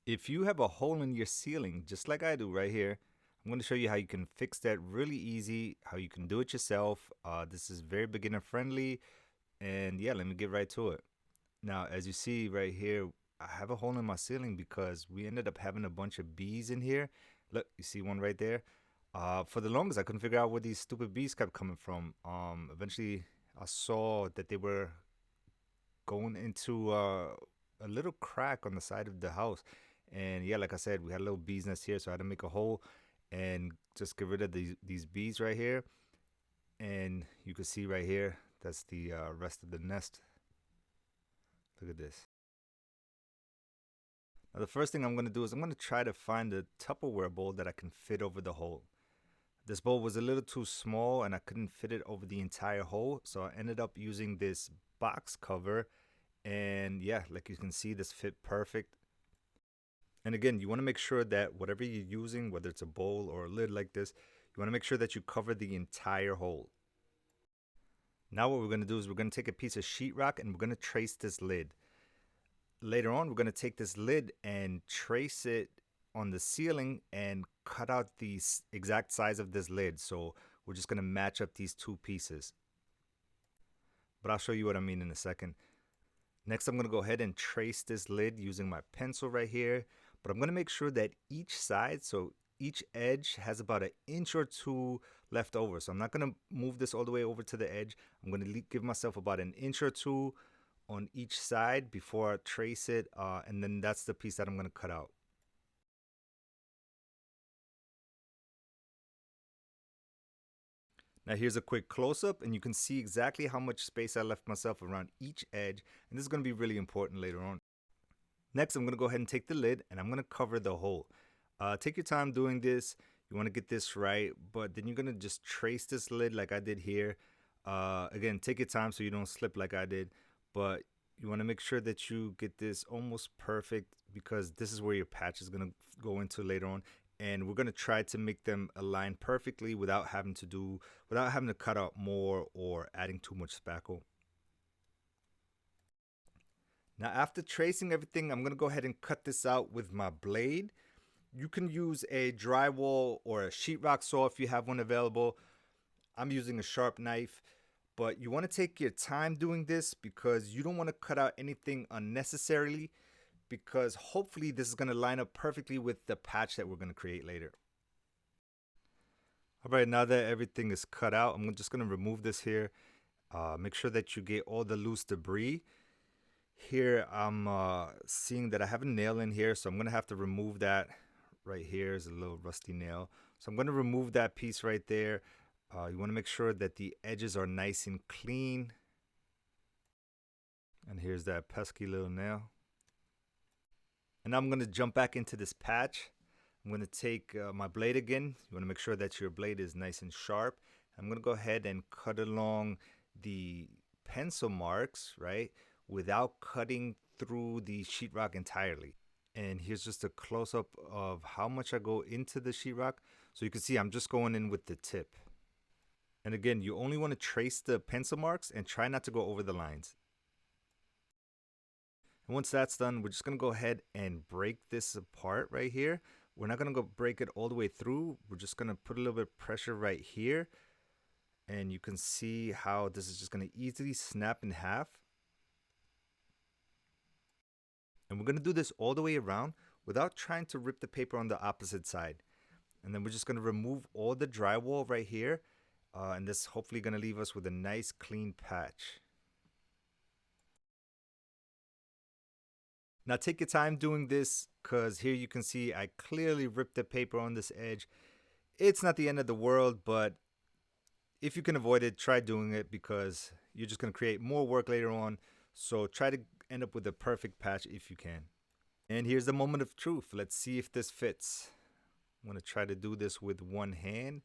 If you have a hole in your ceiling, just like I do right here, I'm going to show you how you can fix that really easy, how you can do it yourself. This is very beginner friendly, and yeah, let me get right to it. Now, as you see right here, I have a hole in my ceiling because we ended up having a bunch of bees in here. Look, you see one right there? For the longest, I couldn't figure out where these stupid bees kept coming from. Eventually, I saw that they were going into a little crack on the side of the house. And yeah, like I said, we had a little bee's nest here, so I had to make a hole and just get rid of these bees right here. And you can see right here, that's the rest of the nest. Look at this. Now the first thing I'm going to do is I'm going to try to find a Tupperware bowl that I can fit over the hole. This bowl was a little too small and I couldn't fit it over the entire hole, so I ended up using this box cover. And yeah, like you can see, this fit perfect. And again, you want to make sure that whatever you're using, whether it's a bowl or a lid like this, you want to make sure that you cover the entire hole. Now what we're going to do is we're going to take a piece of sheetrock and we're going to trace this lid. Later on, we're going to take this lid and trace it on the ceiling and cut out the exact size of this lid. So we're just going to match up these two pieces. But I'll show you what I mean in a second. Next, I'm going to go ahead and trace this lid using my pencil right here. But I'm going to make sure that each side, so each edge has about an inch or two left over. So I'm not going to move this all the way over to the edge. I'm going to give myself about an inch or two on each side before I trace it. And then that's the piece that I'm going to cut out. Now here's a quick close-up and you can see exactly how much space I left myself around each edge, and this is going to be really important later on. Next, I'm going to go ahead and take the lid and I'm going to cover the hole. Take your time doing this. You want to get this right, but then you're going to just trace this lid like I did here. Again, take your time so you don't slip like I did, but you want to make sure that you get this almost perfect because this is where your patch is going to go into later on. And we're going to try to make them align perfectly without having to cut out more or adding too much spackle. Now after tracing everything, I'm going to go ahead and cut this out with my blade. You can use a drywall or a sheetrock saw if you have one available. I'm using a sharp knife, but you want to take your time doing this because you don't want to cut out anything unnecessarily, because hopefully this is going to line up perfectly with the patch that we're going to create later. All right, now that everything is cut out, I'm just going to remove this here. Make sure that you get all the loose debris. Here I'm seeing that I have a nail in here, so I'm going to have to remove that. Right here is a little rusty nail. So I'm going to remove that piece right there. You want to make sure that the edges are nice and clean. And here's that pesky little nail. And now I'm going to jump back into this patch. I'm going to take my blade again. You want to make sure that your blade is nice and sharp. I'm going to go ahead and cut along the pencil marks, right, without cutting through the sheetrock entirely. And here's just a close-up of how much I go into the sheetrock. So you can see I'm just going in with the tip. And again, you only want to trace the pencil marks and try not to go over the lines. And once that's done, we're just going to go ahead and break this apart right here. We're not going to go break it all the way through. We're just going to put a little bit of pressure right here. And you can see how this is just going to easily snap in half. And we're going to do this all the way around without trying to rip the paper on the opposite side. And then we're just going to remove all the drywall right here. And this is hopefully going to leave us with a nice clean patch. Now take your time doing this because here you can see I clearly ripped the paper on this edge. It's not the end of the world, but if you can avoid it, try doing it because you're just going to create more work later on. So try to end up with a perfect patch if you can. And here's the moment of truth. Let's see if this fits. I'm going to try to do this with one hand.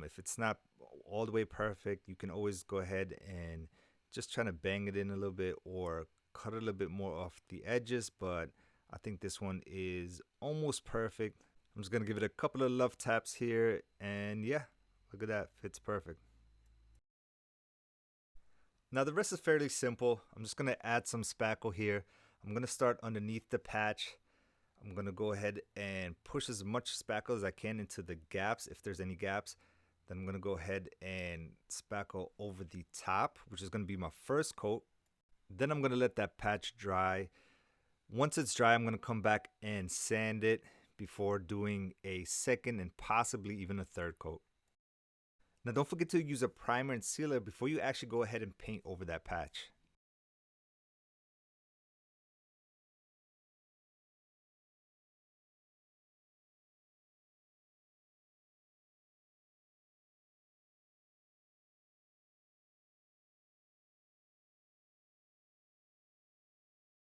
If it's not all the way perfect, you can always go ahead and just try to bang it in a little bit or cut a little bit more off the edges, but I think this one is almost perfect. I'm just gonna give it a couple of love taps here, and yeah, look at that, fits perfect. Now the rest is fairly simple. I'm just gonna add some spackle here. I'm gonna start underneath the patch. I'm going to go ahead and push as much spackle as I can into the gaps, if there's any gaps. Then I'm going to go ahead and spackle over the top, which is going to be my first coat. Then I'm going to let that patch dry. Once it's dry, I'm going to come back and sand it before doing a second and possibly even a third coat. Now don't forget to use a primer and sealer before you actually go ahead and paint over that patch.